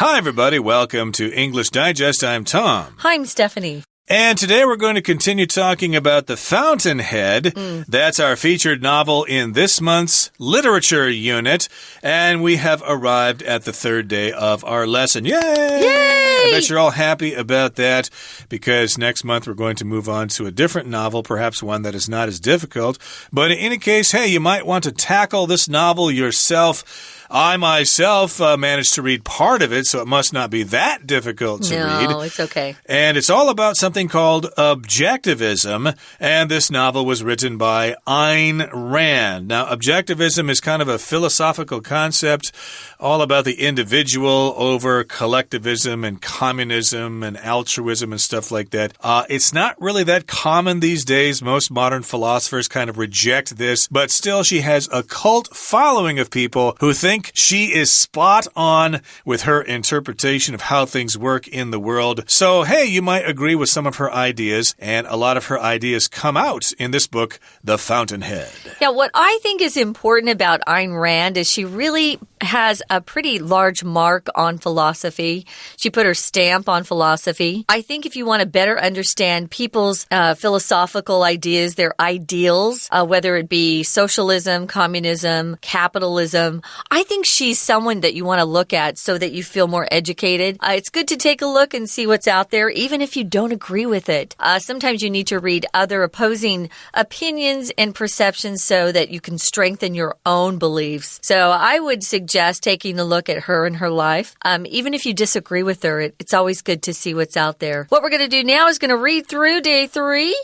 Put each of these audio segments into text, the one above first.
Hi, everybody. Welcome to English Digest. I'm Tom. Hi, I'm Stephanie. And today we're going to continue talking about The Fountainhead. That's our featured novel in this month's literature unit. And we have arrived at the third day of our lesson. Yay! Yay! I bet you're all happy about that because next month we're going to move on to a different novel, perhaps one that is not as difficult. But in any case, hey, you might want to tackle this novel yourself. I myself managed to read part of it, so it must not be that difficult to read. No, it's okay. And it's all about something called Objectivism, and this novel was written by Ayn Rand. Now, Objectivism is kind of a philosophical concept, all about the individual over collectivism and communism and altruism and stuff like that. It's not really that common these days. Most modern philosophers kind of reject this, but still she has a cult following of people who think she is spot on with her interpretation of how things work in the world. So, hey, you might agree with some of her ideas, and a lot of her ideas come out in this book, The Fountainhead. Yeah, what I think is important about Ayn Rand is she really has a pretty large mark on philosophy. She put her stamp on philosophy. I think if you want to better understand people's philosophical ideas, their ideals, whether it be socialism, communism, capitalism, I think she's someone that you want to look at so that you feel more educated. It's good to take a look and see what's out there, even if you don't agree with it. Sometimes you need to read other opposing opinions and perceptions so that you can strengthen your own beliefs. So I would suggest taking a look at her and her life. Even if you disagree with her, it's always good to see what's out there. What we're going to do now is going to read through day 3,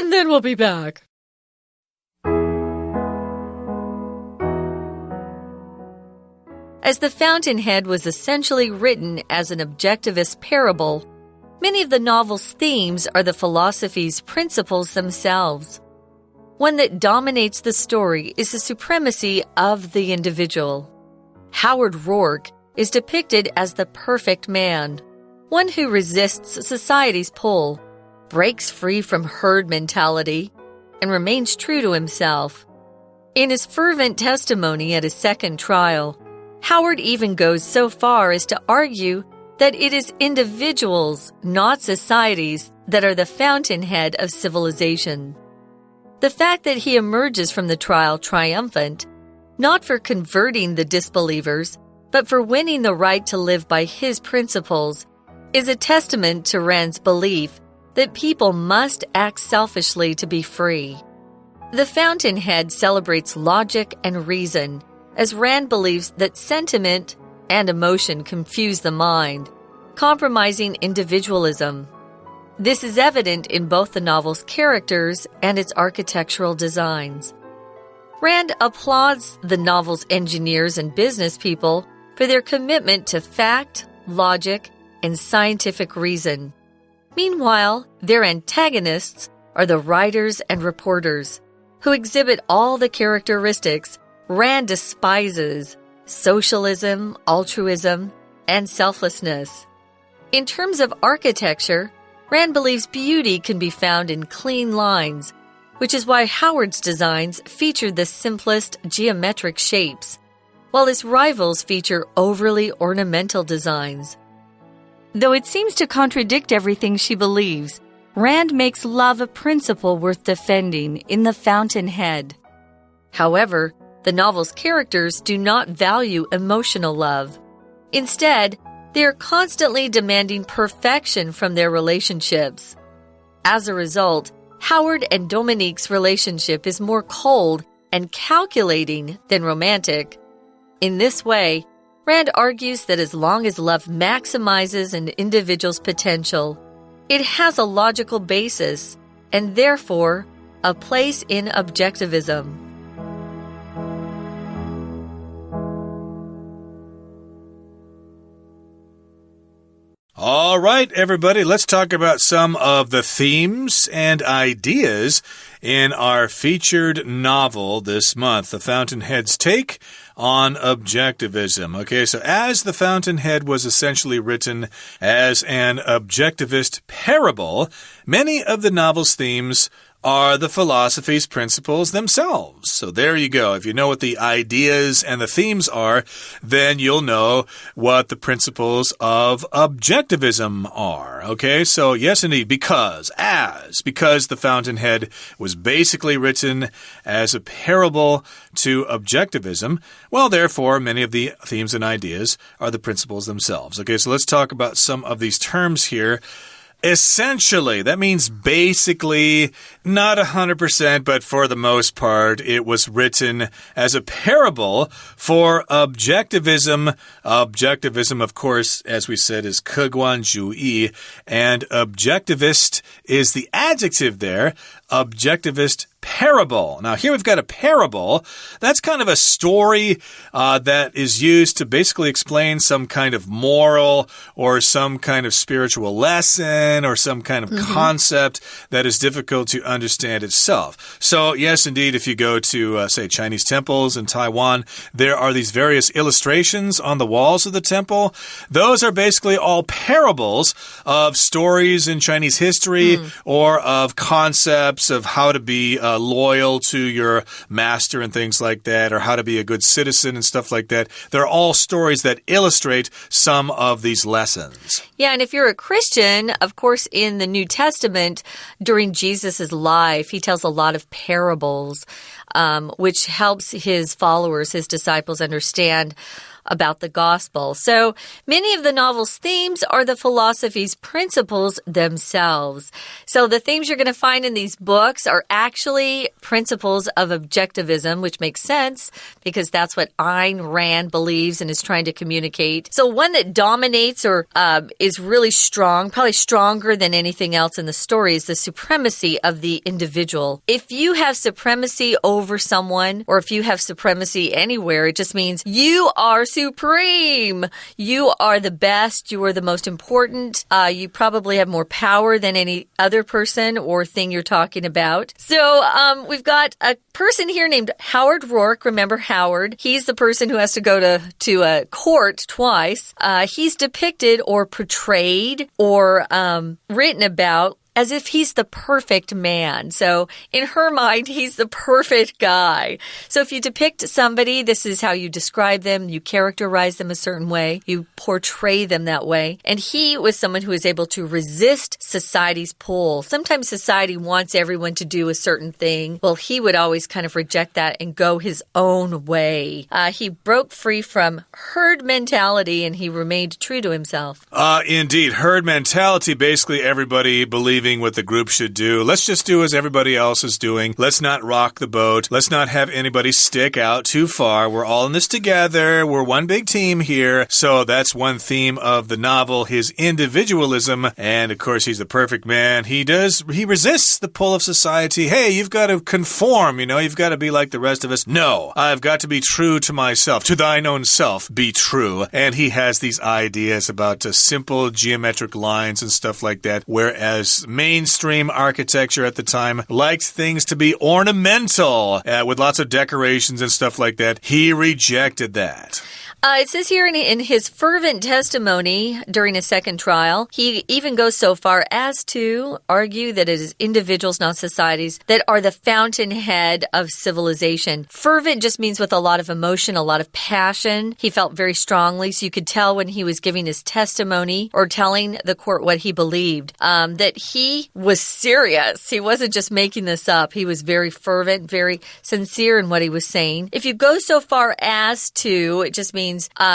and then we'll be back. As The Fountainhead was essentially written as an objectivist parable, many of the novel's themes are the philosophy's principles themselves. One that dominates the story is the supremacy of the individual. Howard Rourke is depicted as the perfect man, one who resists society's pull, breaks free from herd mentality, and remains true to himself. In his fervent testimony at his second trial, Howard even goes so far as to argue that it is individuals, not societies, that are the fountainhead of civilization. The fact that he emerges from the trial triumphant, not for converting the disbelievers, but for winning the right to live by his principles, is a testament to Rand's belief that people must act selfishly to be free. The Fountainhead celebrates logic and reason, as Rand believes that sentiment and emotion confuse the mind, compromising individualism. This is evident in both the novel's characters and its architectural designs. Rand applauds the novel's engineers and business people for their commitment to fact, logic, and scientific reason. Meanwhile, their antagonists are the writers and reporters, who exhibit all the characteristics Rand despises: socialism, altruism, and selflessness. In terms of architecture, Rand believes beauty can be found in clean lines, which is why Howard's designs feature the simplest geometric shapes, while his rivals feature overly ornamental designs. Though it seems to contradict everything she believes, Rand makes love a principle worth defending in The Fountainhead. However, the novel's characters do not value emotional love. Instead, they are constantly demanding perfection from their relationships. As a result, Howard and Dominique's relationship is more cold and calculating than romantic. In this way, Rand argues that as long as love maximizes an individual's potential, it has a logical basis and therefore a place in objectivism. All right, everybody, let's talk about some of the themes and ideas in our featured novel this month, The Fountainhead's Take on Objectivism. Okay, so as The Fountainhead was essentially written as an objectivist parable, many of the novel's themes are the philosophy's principles themselves. So there you go. If you know what the ideas and the themes are, then you'll know what the principles of objectivism are. Okay, so yes, indeed, because the fountainhead was basically written as a parable to objectivism, well, therefore, many of the themes and ideas are the principles themselves. Okay, so let's talk about some of these terms here. Essentially, that means basically, not 100%, but for the most part, it was written as a parable for objectivism. Objectivism, of course, as we said, is 客观主义, and objectivist is the adjective there. Objectivist parable. Now, here we've got a parable. That's kind of a story that is used to basically explain some kind of moral or some kind of spiritual lesson or some kind of concept that is difficult to understand itself. So, yes, indeed, if you go to, say, Chinese temples in Taiwan, there are these various illustrations on the walls of the temple. Those are basically all parables of stories in Chinese history or of concepts of how to be loyal to your master and things like that, or how to be a good citizen and stuff like that. They're all stories that illustrate some of these lessons. Yeah, and if you're a Christian, of course, in the New Testament, during Jesus' life, he tells a lot of parables, which helps his followers, his disciples, understand about the gospel. So many of the novel's themes are the philosophy's principles themselves. So the themes you're going to find in these books are actually principles of objectivism, which makes sense because that's what Ayn Rand believes and is trying to communicate. So one that dominates or is really strong, probably stronger than anything else in the story, is the supremacy of the individual. If you have supremacy over someone, or if you have supremacy anywhere, it just means you are supreme. You are the best. You are the most important. You probably have more power than any other person or thing you're talking about. So we've got a person here named Howard Rourke. Remember Howard? He's the person who has to go to a court twice. He's depicted or portrayed or written about as if he's the perfect man. So in her mind, he's the perfect guy. So if you depict somebody, this is how you describe them. You characterize them a certain way. You portray them that way. And he was someone who was able to resist society's pull. Sometimes society wants everyone to do a certain thing. Well, he would always kind of reject that and go his own way. He broke free from herd mentality and he remained true to himself. Indeed. Herd mentality, basically everybody believing what the group should do. Let's just do as everybody else is doing. Let's not rock the boat. Let's not have anybody stick out too far. We're all in this together. We're one big team here. So that's one theme of the novel, his individualism. And of course, he's the perfect man. He resists the pull of society. Hey, you've got to conform, you've got to be like the rest of us. No, I've got to be true to myself. To thine own self, be true. And he has these ideas about simple geometric lines and stuff like that, whereas mainstream architecture at the time liked things to be ornamental with lots of decorations and stuff like that. He rejected that. It says here in his fervent testimony during a second trial, he even goes so far as to argue that it is individuals, not societies, that are the fountainhead of civilization. Fervent just means with a lot of emotion, a lot of passion. He felt very strongly, so you could tell when he was giving his testimony or telling the court what he believed, that he was serious. He wasn't just making this up. He was very fervent, very sincere in what he was saying. If you go so far as to, it just means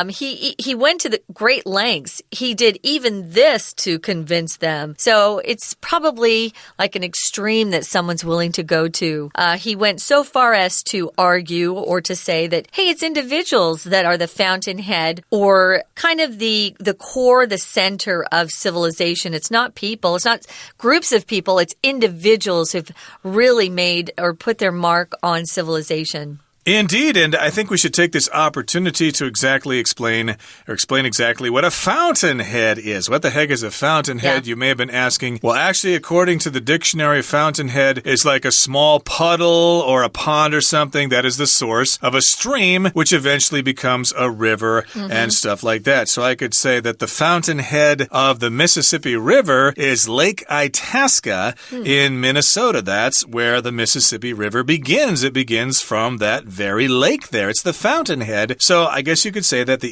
he went to the great lengths. He did even this to convince them. So it's probably like an extreme that someone's willing to go to. He went so far as to argue or to say that, hey, it's individuals that are the fountainhead or kind of the core, the center of civilization. It's not people. It's not groups of people. It's individuals who've really made or put their mark on civilization. Indeed, and I think we should take this opportunity to explain exactly what a fountainhead is. What the heck is a fountainhead? Yeah. You may have been asking. Well, actually, according to the dictionary, fountainhead is like a small puddle or a pond or something that is the source of a stream, which eventually becomes a river and stuff like that. So I could say that the fountainhead of the Mississippi River is Lake Itasca in Minnesota. That's where the Mississippi River begins. It begins from that very lake there. It's the fountainhead. So I guess you could say that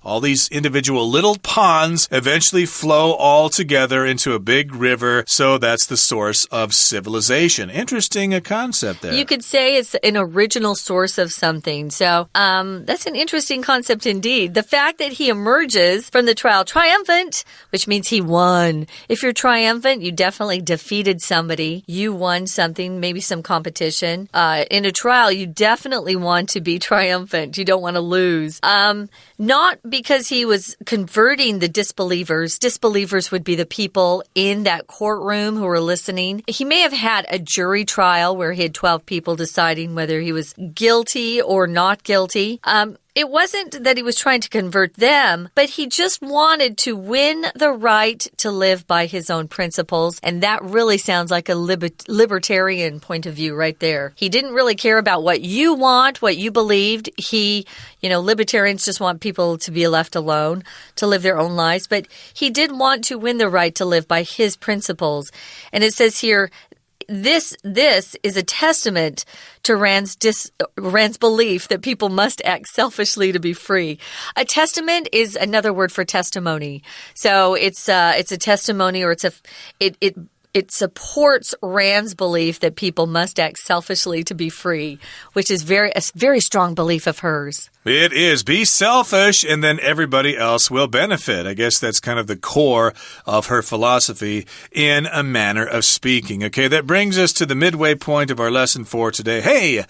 all these individual little ponds eventually flow all together into a big river. So that's the source of civilization. Interesting concept there. You could say it's an original source of something. So that's an interesting concept indeed. The fact that he emerges from the trial triumphant, which means he won. If you're triumphant, you definitely defeated somebody. You won something, maybe some competition. In a trial, you definitely want to be triumphant. You don't want to lose. Not because he was converting the disbelievers. Disbelievers would be the people in that courtroom who were listening. He may have had a jury trial where he had 12 people deciding whether he was guilty or not guilty. It wasn't that he was trying to convert them, but he just wanted to win the right to live by his own principles. And that really sounds like a libertarian point of view right there. He didn't really care about what you want, what you believed. Libertarians just want people to be left alone, to live their own lives. But he did want to win the right to live by his principles. And it says here, This is a testament to Rand's belief that people must act selfishly to be free. A testament is another word for testimony. So it's a testimony, or it supports Rand's belief that people must act selfishly to be free, which is a very strong belief of hers. It is. Be selfish, and then everybody else will benefit. I guess that's kind of the core of her philosophy in a manner of speaking. Okay, that brings us to the midway point of our lesson for today. Hey,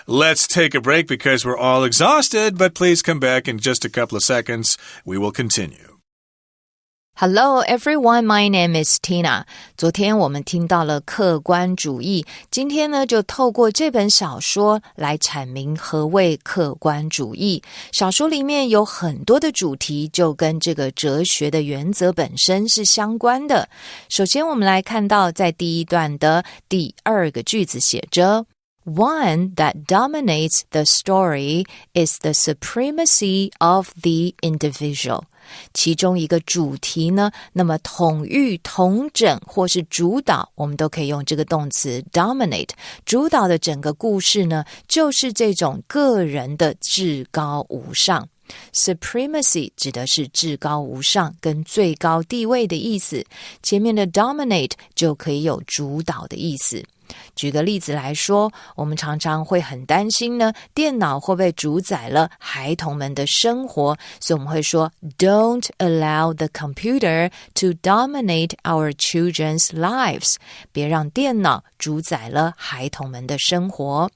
let's take a break because we're all exhausted, but please come back in just a couple of seconds. We will continue.Hello everyone, my name is Tina. 昨天我们听到了客观主义，今天呢就透过这本小说来阐明何谓客观主义。小说里面有很多的主题就跟这个哲学的原则本身是相关的。首先我们来看到在第一段的第二个句子写着One that dominates the story is the supremacy of the individual.其中一个主题呢，那么统御、统整或是主导，我们都可以用这个动词 dominate。主导的整个故事呢，就是这种个人的至高无上。Supremacy 指的是至高无上跟最高地位的意思，前面的 dominate 就可以有主导的意思。举个例子来说，我们常常会很担心呢，电脑会不会主宰了孩童们的生活，所以我们会说 Don't allow the computer to dominate our children's lives， 别让电脑主宰了孩童们的生活。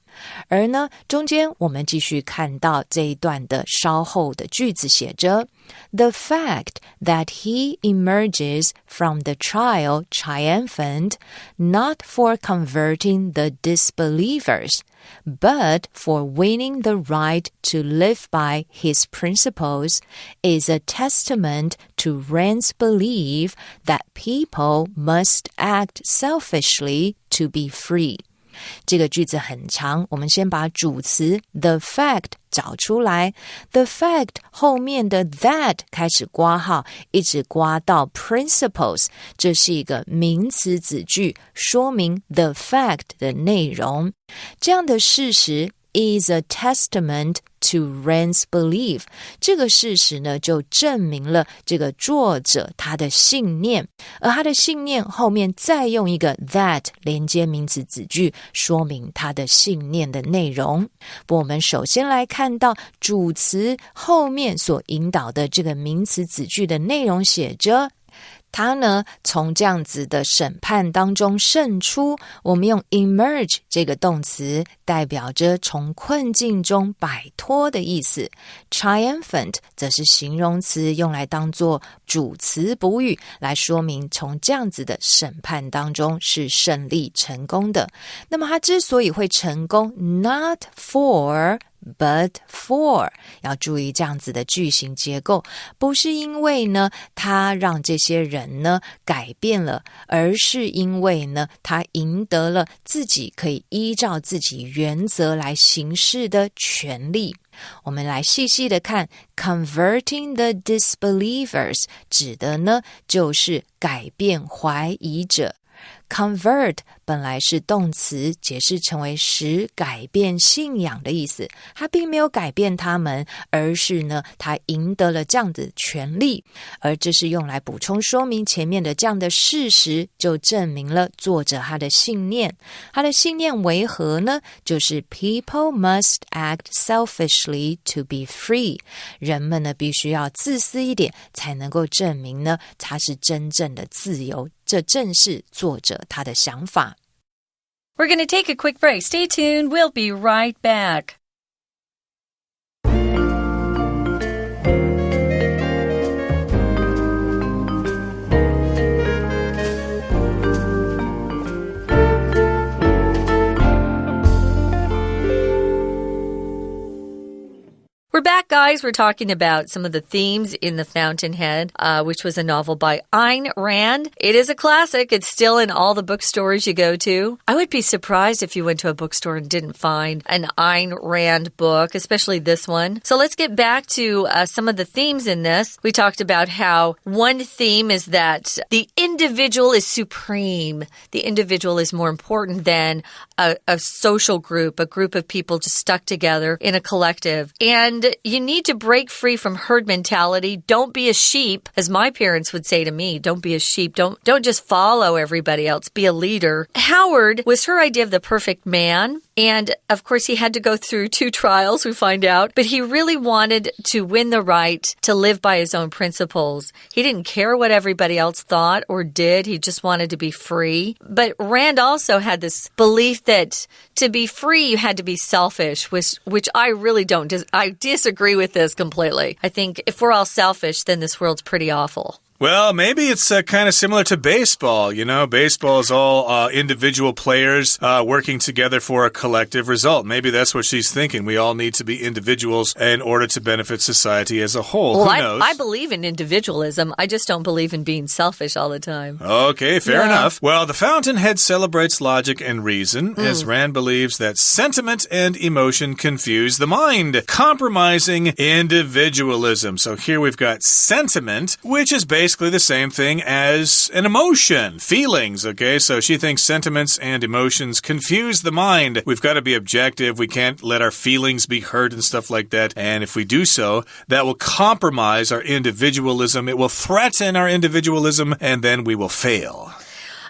而呢，中间我们继续看到这一段的稍后的句子写着The fact that he emerges from the trial triumphant, not for converting the disbelievers, but for winning the right to live by his principles, is a testament to Rand's belief that people must act selfishly to be free.这个句子很长，我们先把主词 the fact 找出来。The fact 后面的 that 开始括号，一直括到 principles， 这是一个名词子句，说明 the fact 的内容。这样的事实is a testament to Rand's belief， 这个事实呢就证明了这个作者他的信念，而他的信念后面再用一个 that 连接名词子句，说明他的信念的内容。不过我们首先来看到主词后面所引导的这个名词子句的内容写着他呢从这样子的审判当中胜出，我们用 emerge 这个动词代表着从困境中摆脱的意思， triumphant 则是形容词，用来当作主词补语，来说明从这样子的审判当中是胜利成功的。那么他之所以会成功 not for but for， 要注意这样子的句型结构，不是因为呢他让这些人呢改变了，而是因为呢他赢得了自己可以依照自己原则来行事的权利。我们来细细的看 converting the disbelievers 指的呢就是改变怀疑者。Convert 本来是动词，解释成为使改变信仰的意思，他并没有改变他们，而是呢他赢得了这样的权利，而这是用来补充说明前面的这样的事实，就证明了作者他的信念。他的信念为何呢？就是 people must act selfishly to be free， 人们呢必须要自私一点，才能够证明呢他是真正的自由，这正是作者他的想法。We're going to take a quick break. Stay tuned. We'll be right back. We're back, guys. We're talking about some of the themes in The Fountainhead, which was a novel by Ayn Rand. It is a classic. It's still in all the bookstores you go to. I would be surprised if you went to a bookstore and didn't find an Ayn Rand book, especially this one. So let's get back to some of the themes in this. We talked about how one theme is that the individual is supreme. The individual is more important than a social group, a group of people just stuck together in a collective. And you need to break free from herd mentality. Don't be a sheep, as my parents would say to me. Don't be a sheep. Don't just follow everybody else. Be a leader. Howard was her idea of the perfect man. And, of course, he had to go through 2 trials, we find out. But he really wanted to win the right to live by his own principles. He didn't care what everybody else thought or did. He just wanted to be free. But Rand also had this belief that to be free, you had to be selfish, which I really don't. I disagree with this completely. I think if we're all selfish, then this world's pretty awful. Well, maybe it's kind of similar to baseball. You know, baseball is all individual players working together for a collective result. Maybe that's what she's thinking. We all need to be individuals in order to benefit society as a whole. Well, Who knows? I believe in individualism. I just don't believe in being selfish all the time. Okay, fair enough. Well, The Fountainhead celebrates logic and reason, as Rand believes that sentiment and emotion confuse the mind, compromising individualism. So here we've got sentiment, which is basically the same thing as an emotion, feelings, okay? So she thinks sentiments and emotions confuse the mind. We've got to be objective. We can't let our feelings be hurt and stuff like that. And if we do so, that will compromise our individualism. It will threaten our individualism, and then we will fail.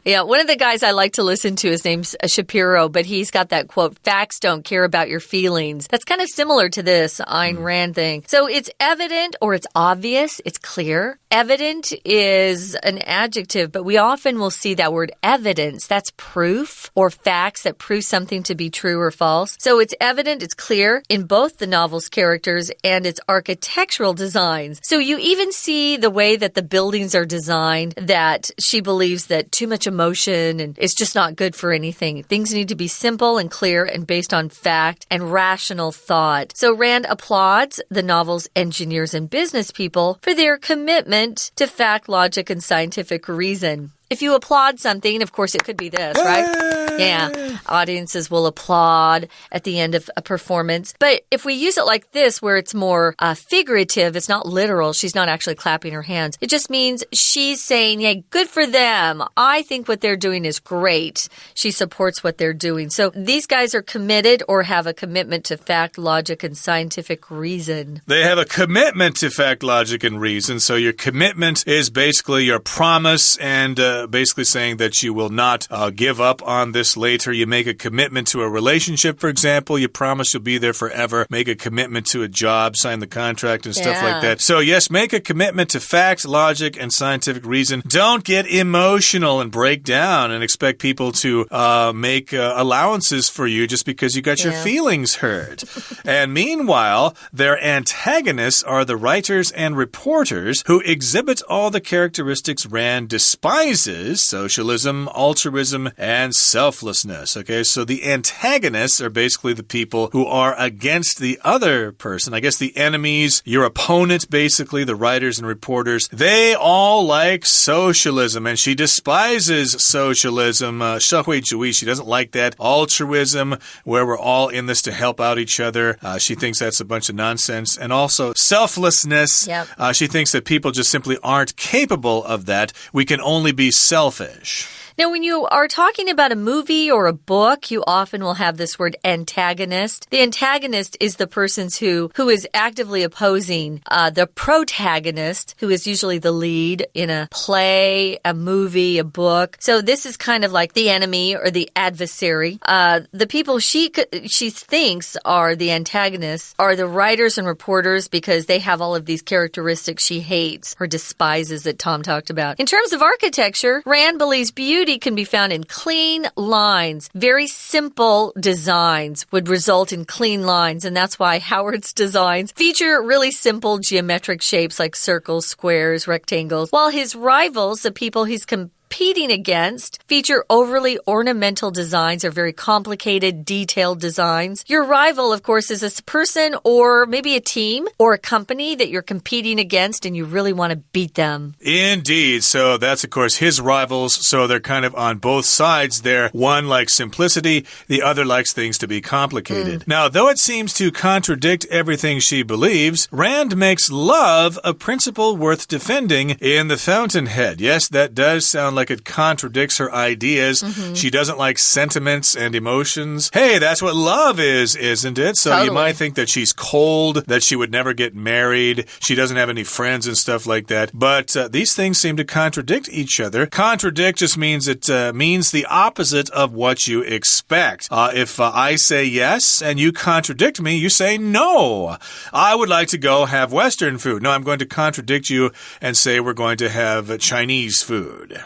Yeah, one of the guys I like to listen to, his name's Shapiro, but he's got that quote, facts don't care about your feelings. That's kind of similar to this Ayn Rand thing. So it's evident or it's obvious, it's clear. Evident is an adjective, but we often will see that word evidence. That's proof or facts that prove something to be true or false. So it's evident, it's clear in both the novel's characters and its architectural designs. So you even see the way that the buildings are designed, that she believes that too much emotion and it's just not good for anything. Things need to be simple and clear and based on fact and rational thought. So Rand applauds the novel's engineers and business people for their commitment to fact, logic, and scientific reason. If you applaud something, of course, it could be this, right? Yeah. Audiences will applaud at the end of a performance. But if we use it like this, where it's more figurative, it's not literal, she's not actually clapping her hands. It just means she's saying, yeah, good for them. I think what they're doing is great. She supports what they're doing. So these guys are committed or have a commitment to fact, logic, and scientific reason. They have a commitment to fact, logic, and reason. So your commitment is basically your promise and basically saying that you will not give up on this later. You make a commitment to a relationship, for example. You promise you'll be there forever. Make a commitment to a job, sign the contract and stuff like that. So yes, make a commitment to fact, logic, and scientific reason. Don't get emotional and break down and expect people to make allowances for you just because you got your feelings hurt. And meanwhile, their antagonists are the writers and reporters who exhibit all the characteristics Rand despises: socialism, altruism, and selflessness. Okay, so the antagonists are basically the people who are against the other person. I guess the enemies, your opponent, basically, the writers and reporters, they all like socialism, and she despises socialism. 社会主義, she doesn't like that. Altruism, where we're all in this to help out each other. She thinks that's a bunch of nonsense. And also selflessness. She thinks that people just simply aren't capable of that. We can only be selfish. Now, when you are talking about a movie or a book, you often will have this word antagonist. The antagonist is the person who is actively opposing the protagonist, who is usually the lead in a play, a movie, a book. So this is kind of like the enemy or the adversary. The people she thinks are the antagonists are the writers and reporters because they have all of these characteristics she hates or despises that Tom talked about. In terms of architecture, Rand believes beauty can be found in clean lines. Very simple designs would result in clean lines, and that's why Howard's designs feature really simple geometric shapes like circles, squares, rectangles, while his rivals, the people he's competing against, feature overly ornamental designs or very complicated, detailed designs. Your rival, of course, is a person or maybe a team or a company that you're competing against and you really want to beat them. Indeed. So that's, of course, his rivals. So they're kind of on both sides there. One likes simplicity, the other likes things to be complicated. Now, though it seems to contradict everything she believes, Rand makes love a principle worth defending in The Fountainhead. Yes, that does sound like it contradicts her ideas. She doesn't like sentiments and emotions. Hey, that's what love is, isn't it? So totally. You might think that she's cold, that she would never get married, she doesn't have any friends and stuff like that. But these things seem to contradict each other. Contradict just means it means the opposite of what you expect. If I say yes and you contradict me, you say no. I would like to go have Western food. No, I'm going to contradict you and say we're going to have Chinese food.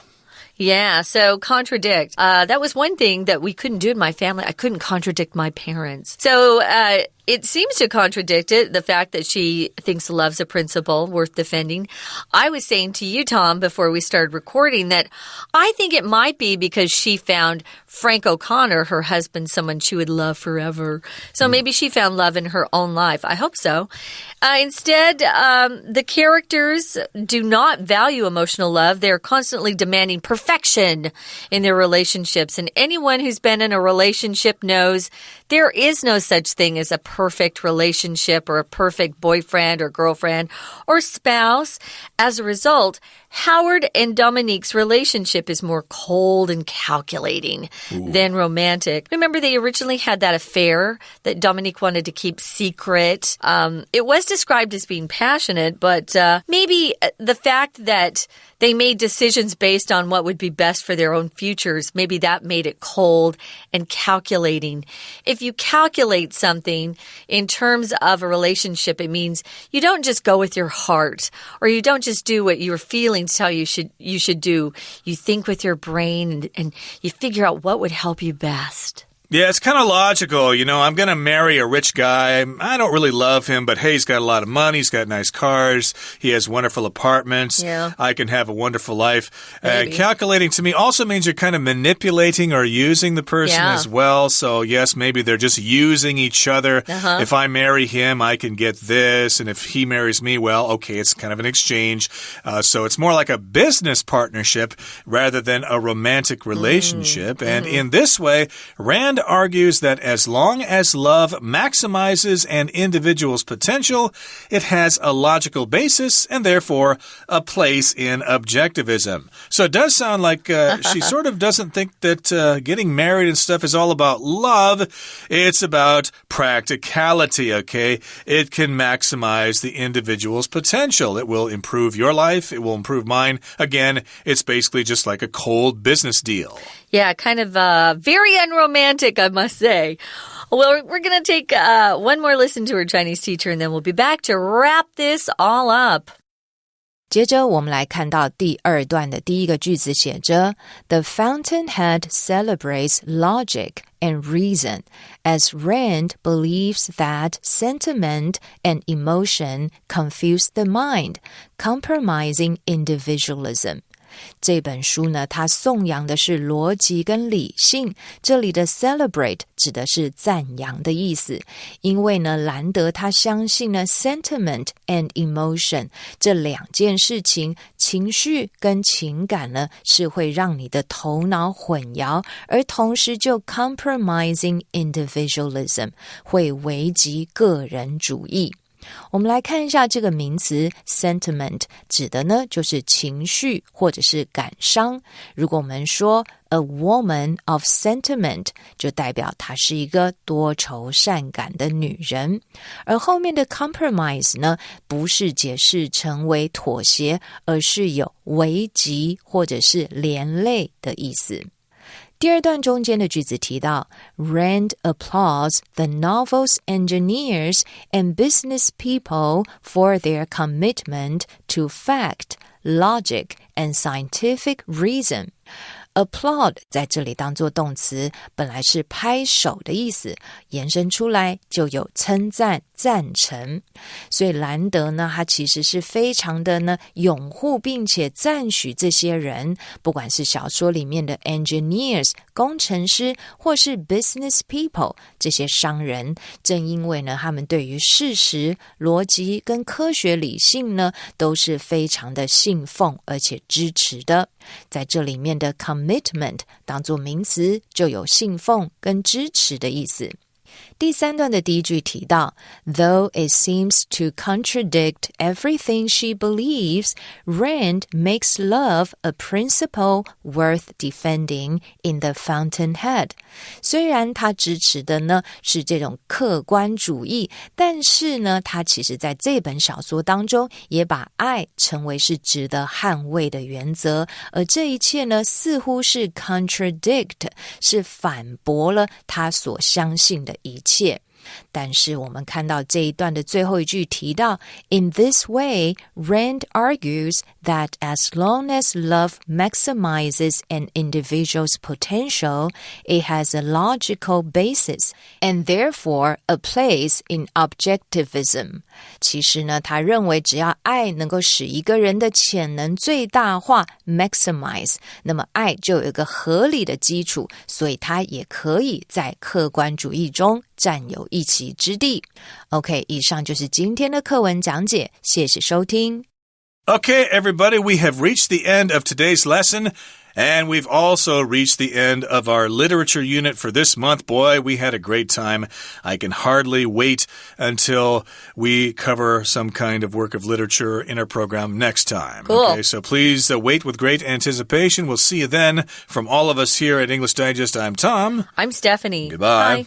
Yeah, so contradict. That was one thing that we couldn't do in my family. I couldn't contradict my parents. So, it seems to contradict it, the fact that she thinks love's a principle worth defending. I was saying to you, Tom, before we started recording, that I think it might be because she found Frank O'Connor, her husband, someone she would love forever. So maybe she found love in her own life. I hope so. Instead, the characters do not value emotional love. They're constantly demanding perfection in their relationships. And anyone who's been in a relationship knows there is no such thing as a perfect relationship or a perfect boyfriend or girlfriend or spouse. As a result, Howard and Dominique's relationship is more cold and calculating than romantic. Remember, they originally had that affair that Dominique wanted to keep secret. It was described as being passionate, but maybe the fact that they made decisions based on what would be best for their own futures, maybe that made it cold and calculating. If you calculate something in terms of a relationship, it means you don't just go with your heart, or you don't just do what your feelings tell you should do. You think with your brain and you figure out what would help you best. Yeah, it's kind of logical. You know, I'm going to marry a rich guy. I don't really love him, but hey, he's got a lot of money. He's got nice cars. He has wonderful apartments. Yeah. I can have a wonderful life. Calculating to me also means you're kind of manipulating or using the person as well. So yes, maybe they're just using each other. If I marry him, I can get this. And if he marries me, well, okay, it's kind of an exchange. So it's more like a business partnership rather than a romantic relationship. And in this way, Rand Rand argues that as long as love maximizes an individual's potential, it has a logical basis and therefore a place in objectivism. So it does sound like she sort of doesn't think that getting married and stuff is all about love. It's about practicality, okay? It can maximize the individual's potential. It will improve your life. It will improve mine. Again, it's basically just like a cold business deal. Yeah, kind of very unromantic, I must say. Well, we're going to take one more listen to our Chinese teacher, and then we'll be back to wrap this all up. 接着我们来看到第二段的第一个句子写着 The fountainhead celebrates logic and reason, as Rand believes that sentiment and emotion confuse the mind, compromising individualism. 这本书呢，它颂扬的是逻辑跟理性，这里的 celebrate 指的是赞扬的意思，因为呢，兰德他相信呢 sentiment and emotion 这两件事情，情绪跟情感呢，是会让你的头脑混淆，而同时就 compromising individualism 会危及个人主义。我们来看一下这个名词 sentiment 指的呢就是情绪或者是感伤。如果我们说 a woman of sentiment 就代表她是一个多愁善感的女人，而后面的 compromise 呢不是解释成为妥协，而是有危及或者是连累的意思。第二段中间的句子提到 Rand applauds the novel's engineers and business people for their commitment to fact, logic, and scientific reason. Applaud 在这里当作动词，本来是拍手的意思，延伸出来就有称赞、赞成。所以兰德呢，他其实是非常的呢拥护并且赞许这些人，不管是小说里面的 engineers 工程师，或是 business people 这些商人，正因为呢他们对于事实、逻辑跟科学理性呢都是非常的信奉而且支持的。在这里面的 commitment 当作名词，就有信奉跟支持的意思。第三段的第一句提到 Though it seems to contradict everything she believes, Rand makes love a principle worth defending in the fountainhead. 虽然他支持的呢是这种客观主义，但是呢他其实在这本小说当中也把爱成为是值得捍卫的原则，而这一切呢似乎是 contradict 是反驳了他所相信的一切。但是我们看到这一段的最后一句提到 In this way, Rand argues that as long as love maximizes an individual's potential, it has a logical basis and therefore a place in objectivism. 其实呢，他认为只要爱能够使一个人的潜能最大化 maximize， 那么爱就有一个合理的基础，所以他也可以在客观主义中占有一席之地。OK， 以上就是今天的课文讲解，谢谢收听。Okay, everybody, we have reached the end of today's lesson. And we've also reached the end of our literature unit for this month. Boy, we had a great time. I can hardly wait until we cover some kind of work of literature in our program next time. Cool. Okay, so please wait with great anticipation. We'll see you then. From all of us here at English Digest, I'm Tom. I'm Stephanie. Goodbye. Bye.